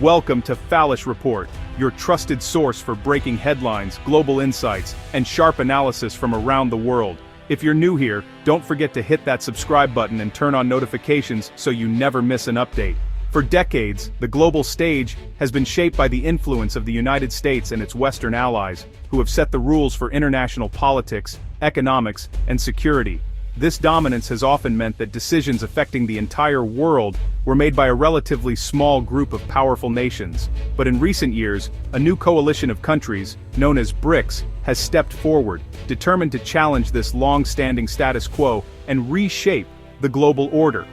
Welcome to Fallish Report, your trusted source for breaking headlines, global insights, and sharp analysis from around the world. If you're new here, don't forget to hit that subscribe button and turn on notifications so you never miss an update. For decades, the global stage has been shaped by the influence of the United States and its Western allies, who have set the rules for international politics, economics, and security. This dominance has often meant that decisions affecting the entire world were made by a relatively small group of powerful nations. But in recent years, a new coalition of countries, known as BRICS, has stepped forward, determined to challenge this long-standing status quo and reshape the global order.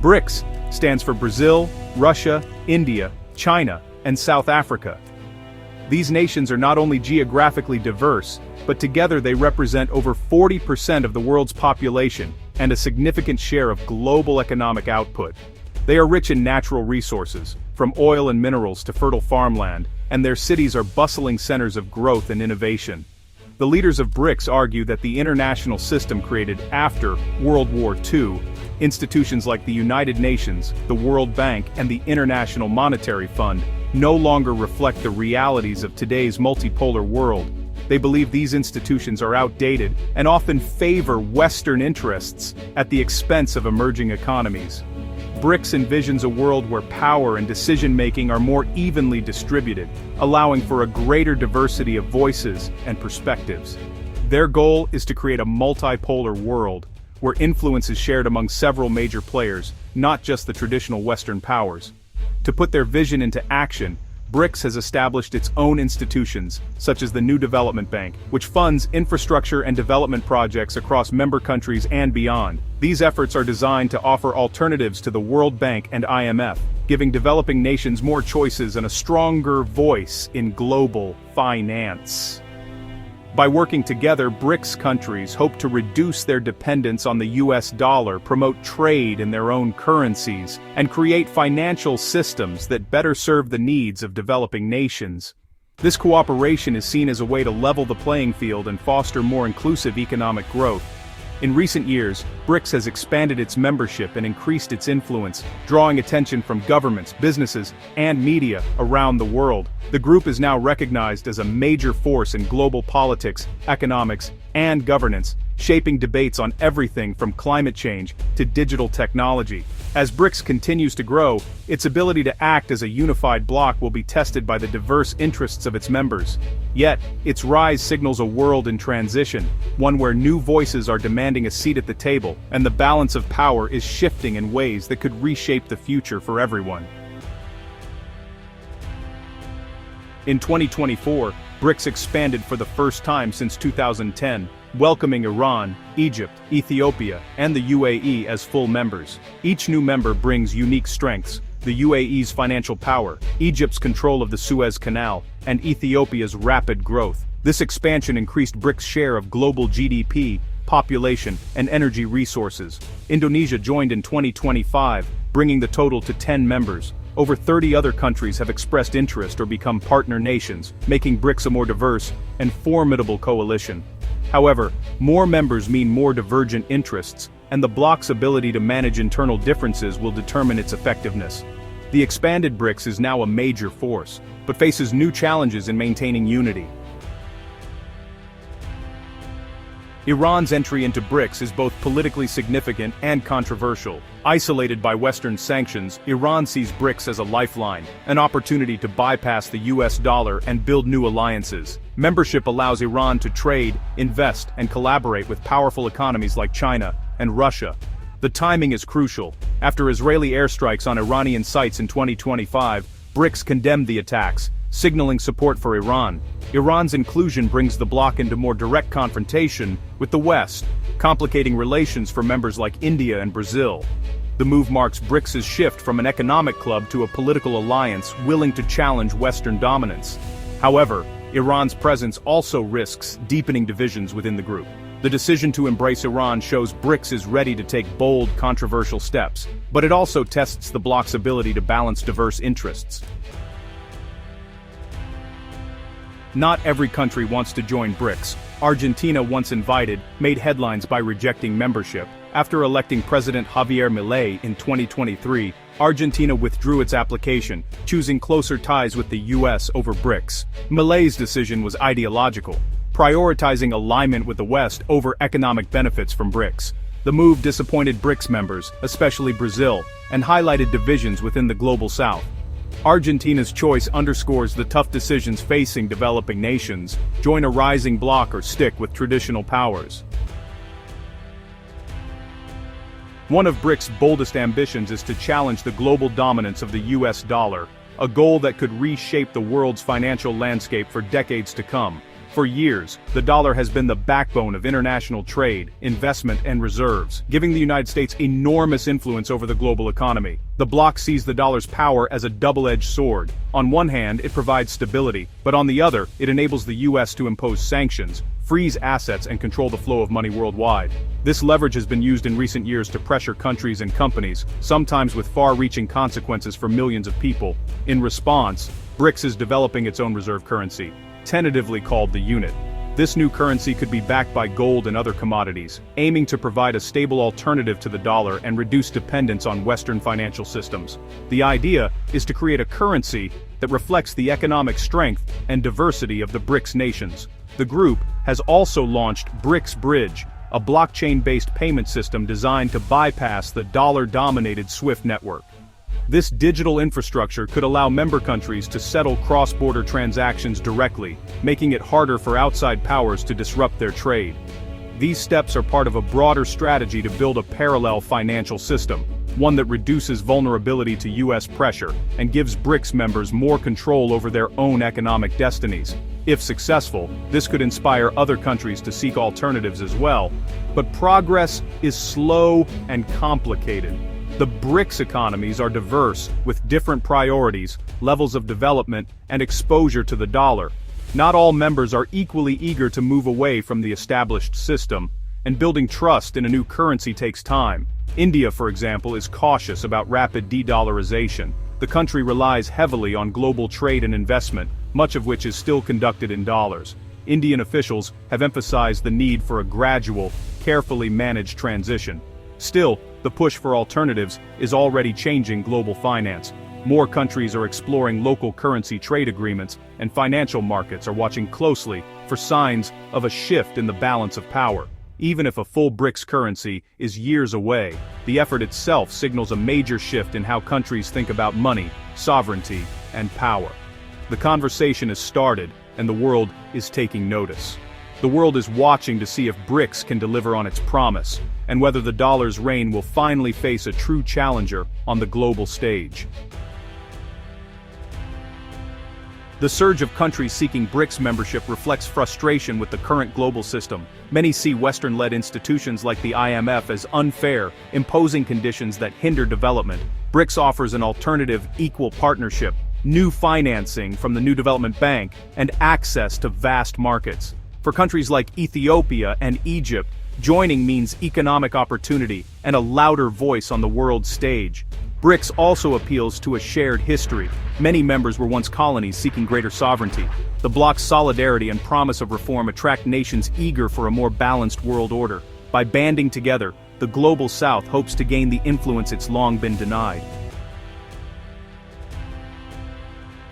BRICS stands for Brazil, Russia, India, China, and South Africa. These nations are not only geographically diverse, but together they represent over 40% of the world's population and a significant share of global economic output. They are rich in natural resources, from oil and minerals to fertile farmland, and their cities are bustling centers of growth and innovation. The leaders of BRICS argue that the international system created after World War II, institutions like the United Nations, the World Bank, and the International Monetary Fund, no longer reflect the realities of today's multipolar world. They believe these institutions are outdated and often favor Western interests at the expense of emerging economies. BRICS envisions a world where power and decision-making are more evenly distributed, allowing for a greater diversity of voices and perspectives. Their goal is to create a multipolar world, where influence is shared among several major players, not just the traditional Western powers. To put their vision into action, BRICS has established its own institutions, such as the New Development Bank, which funds infrastructure and development projects across member countries and beyond. These efforts are designed to offer alternatives to the World Bank and IMF, giving developing nations more choices and a stronger voice in global finance. By working together, BRICS countries hope to reduce their dependence on the US dollar, promote trade in their own currencies, and create financial systems that better serve the needs of developing nations. This cooperation is seen as a way to level the playing field and foster more inclusive economic growth. In recent years, BRICS has expanded its membership and increased its influence, drawing attention from governments, businesses, and media around the world. The group is now recognized as a major force in global politics, economics, and governance, shaping debates on everything from climate change to digital technology. As BRICS continues to grow, its ability to act as a unified bloc will be tested by the diverse interests of its members. Yet, its rise signals a world in transition, one where new voices are demanding a seat at the table, and the balance of power is shifting in ways that could reshape the future for everyone. In 2024, BRICS expanded for the first time since 2010, welcoming Iran, Egypt, Ethiopia, and the UAE as full members. Each new member brings unique strengths: the UAE's financial power, Egypt's control of the Suez Canal, and Ethiopia's rapid growth. This expansion increased BRICS' share of global GDP, population, and energy resources. Indonesia joined in 2025, bringing the total to 10 members. Over 30 other countries have expressed interest or become partner nations, making BRICS a more diverse and formidable coalition. However, more members mean more divergent interests, and the bloc's ability to manage internal differences will determine its effectiveness. The expanded BRICS is now a major force, but faces new challenges in maintaining unity. Iran's entry into BRICS is both politically significant and controversial. Isolated by Western sanctions, Iran sees BRICS as a lifeline, an opportunity to bypass the US dollar and build new alliances. Membership allows Iran to trade, invest, and collaborate with powerful economies like China and Russia. The timing is crucial. After Israeli airstrikes on Iranian sites in 2025, BRICS condemned the attacks, signaling support for Iran. Iran's inclusion brings the bloc into more direct confrontation with the West, complicating relations for members like India and Brazil. The move marks BRICS' shift from an economic club to a political alliance willing to challenge Western dominance. However, Iran's presence also risks deepening divisions within the group. The decision to embrace Iran shows BRICS is ready to take bold, controversial steps, but it also tests the bloc's ability to balance diverse interests. Not every country wants to join BRICS. Argentina, once invited, made headlines by rejecting membership. After electing President Javier Milei in 2023, Argentina withdrew its application, choosing closer ties with the US over BRICS. Milei's decision was ideological, prioritizing alignment with the West over economic benefits from BRICS. The move disappointed BRICS members, especially Brazil, and highlighted divisions within the global South. Argentina's choice underscores the tough decisions facing developing nations: join a rising bloc or stick with traditional powers. One of BRICS' boldest ambitions is to challenge the global dominance of the US dollar, a goal that could reshape the world's financial landscape for decades to come. For years, the dollar has been the backbone of international trade, investment, and reserves, giving the United States enormous influence over the global economy. The bloc sees the dollar's power as a double-edged sword. On one hand, it provides stability, but on the other, it enables the US to impose sanctions, freeze assets, and control the flow of money worldwide. This leverage has been used in recent years to pressure countries and companies, sometimes with far-reaching consequences for millions of people. In response, BRICS is developing its own reserve currency, tentatively called the unit. This new currency could be backed by gold and other commodities, aiming to provide a stable alternative to the dollar and reduce dependence on Western financial systems. The idea is to create a currency that reflects the economic strength and diversity of the BRICS nations. The group has also launched BRICS Bridge, a blockchain-based payment system designed to bypass the dollar-dominated SWIFT network. This digital infrastructure could allow member countries to settle cross-border transactions directly, making it harder for outside powers to disrupt their trade. These steps are part of a broader strategy to build a parallel financial system, one that reduces vulnerability to US pressure and gives BRICS members more control over their own economic destinies. If successful, this could inspire other countries to seek alternatives as well. But progress is slow and complicated. The BRICS economies are diverse, with different priorities, levels of development, and exposure to the dollar. Not all members are equally eager to move away from the established system, and building trust in a new currency takes time. India, for example, is cautious about rapid de-dollarization. The country relies heavily on global trade and investment, much of which is still conducted in dollars. Indian officials have emphasized the need for a gradual, carefully managed transition. Still, the push for alternatives is already changing global finance. More countries are exploring local currency trade agreements, and financial markets are watching closely for signs of a shift in the balance of power. Even if a full BRICS currency is years away, the effort itself signals a major shift in how countries think about money, sovereignty, and power. The conversation has started, and the world is taking notice. The world is watching to see if BRICS can deliver on its promise, and whether the dollar's reign will finally face a true challenger on the global stage. The surge of countries seeking BRICS membership reflects frustration with the current global system. Many see Western-led institutions like the IMF as unfair, imposing conditions that hinder development. BRICS offers an alternative, equal partnership, new financing from the new development bank, and access to vast markets. For countries like Ethiopia and Egypt, joining means economic opportunity and a louder voice on the world stage. BRICS also appeals to a shared history. Many members were once colonies seeking greater sovereignty. The bloc's solidarity and promise of reform attract nations eager for a more balanced world order. By banding together, the global South hopes to gain the influence it's long been denied.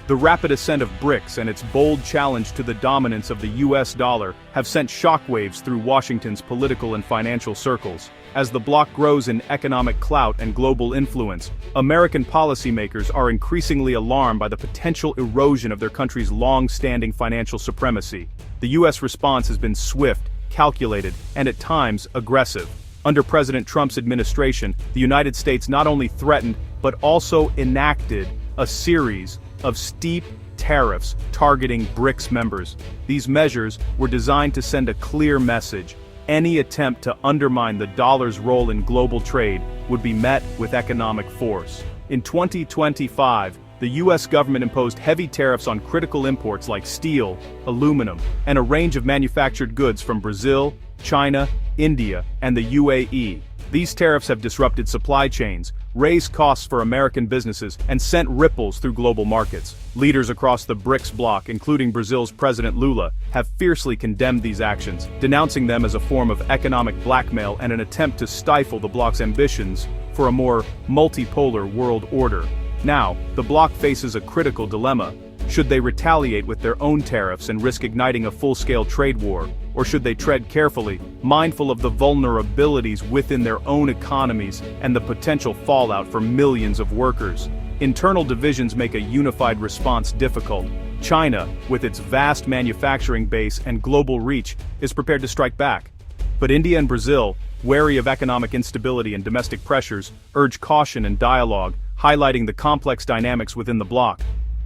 The rapid ascent of BRICS and its bold challenge to the dominance of the US dollar have sent shockwaves through Washington's political and financial circles. As the bloc grows in economic clout and global influence, American policymakers are increasingly alarmed by the potential erosion of their country's long-standing financial supremacy. The US response has been swift, calculated, and at times aggressive. Under President Trump's administration, the United States not only threatened but also enacted a series of steep tariffs targeting BRICS members. These measures were designed to send a clear message. Any attempt to undermine the dollar's role in global trade would be met with economic force. In 2025, the US government imposed heavy tariffs on critical imports like steel, aluminum, and a range of manufactured goods from Brazil, China, India, and the UAE. These tariffs have disrupted supply chains, raised costs for American businesses, and sent ripples through global markets. Leaders across the BRICS bloc, including Brazil's President Lula, have fiercely condemned these actions, denouncing them as a form of economic blackmail and an attempt to stifle the bloc's ambitions for a more multipolar world order. Now, the bloc faces a critical dilemma. Should they retaliate with their own tariffs and risk igniting a full-scale trade war, or should they tread carefully, mindful of the vulnerabilities within their own economies and the potential fallout for millions of workers? Internal divisions make a unified response difficult. China, with its vast manufacturing base and global reach, is prepared to strike back. But India and Brazil, wary of economic instability and domestic pressures, urge caution and dialogue, highlighting the complex dynamics within the bloc.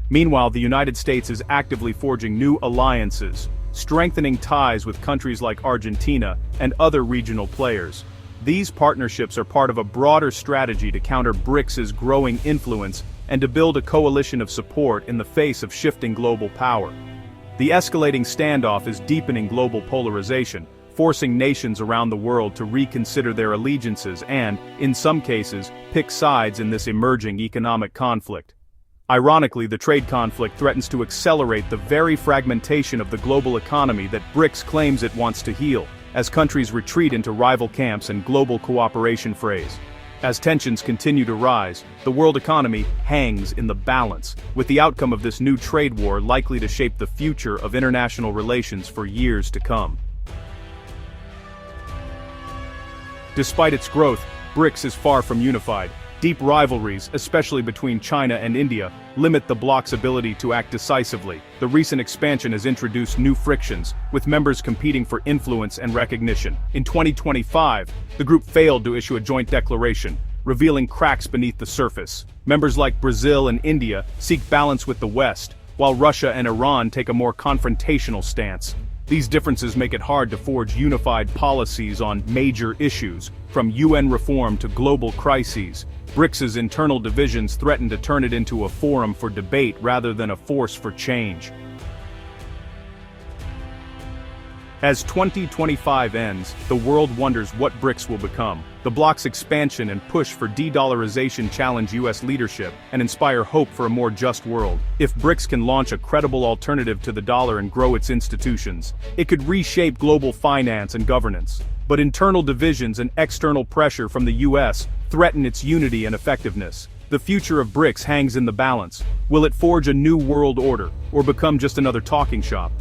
Meanwhile, the United States is actively forging new alliances, strengthening ties with countries like Argentina and other regional players. These partnerships are part of a broader strategy to counter BRICS' growing influence and to build a coalition of support in the face of shifting global power. The escalating standoff is deepening global polarization, forcing nations around the world to reconsider their allegiances and, in some cases, pick sides in this emerging economic conflict. Ironically, the trade conflict threatens to accelerate the very fragmentation of the global economy that BRICS claims it wants to heal, as countries retreat into rival camps and global cooperation frays. As tensions continue to rise, the world economy hangs in the balance, with the outcome of this new trade war likely to shape the future of international relations for years to come. Despite its growth, BRICS is far from unified. Deep rivalries, especially between China and India, limit the bloc's ability to act decisively. The recent expansion has introduced new frictions, with members competing for influence and recognition. In 2025, the group failed to issue a joint declaration, revealing cracks beneath the surface. Members like Brazil and India seek balance with the West, while Russia and Iran take a more confrontational stance. These differences make it hard to forge unified policies on major issues, from UN reform to global crises. BRICS' internal divisions threaten to turn it into a forum for debate rather than a force for change. As 2025 ends, the world wonders what BRICS will become. The bloc's expansion and push for de-dollarization challenge US leadership and inspire hope for a more just world. If BRICS can launch a credible alternative to the dollar and grow its institutions, it could reshape global finance and governance. But internal divisions and external pressure from the US threaten its unity and effectiveness. The future of BRICS hangs in the balance. Will it forge a new world order, or become just another talking shop?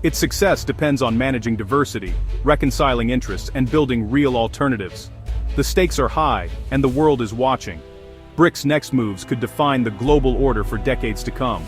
Its success depends on managing diversity, reconciling interests, and building real alternatives. The stakes are high, and the world is watching. BRICS' next moves could define the global order for decades to come.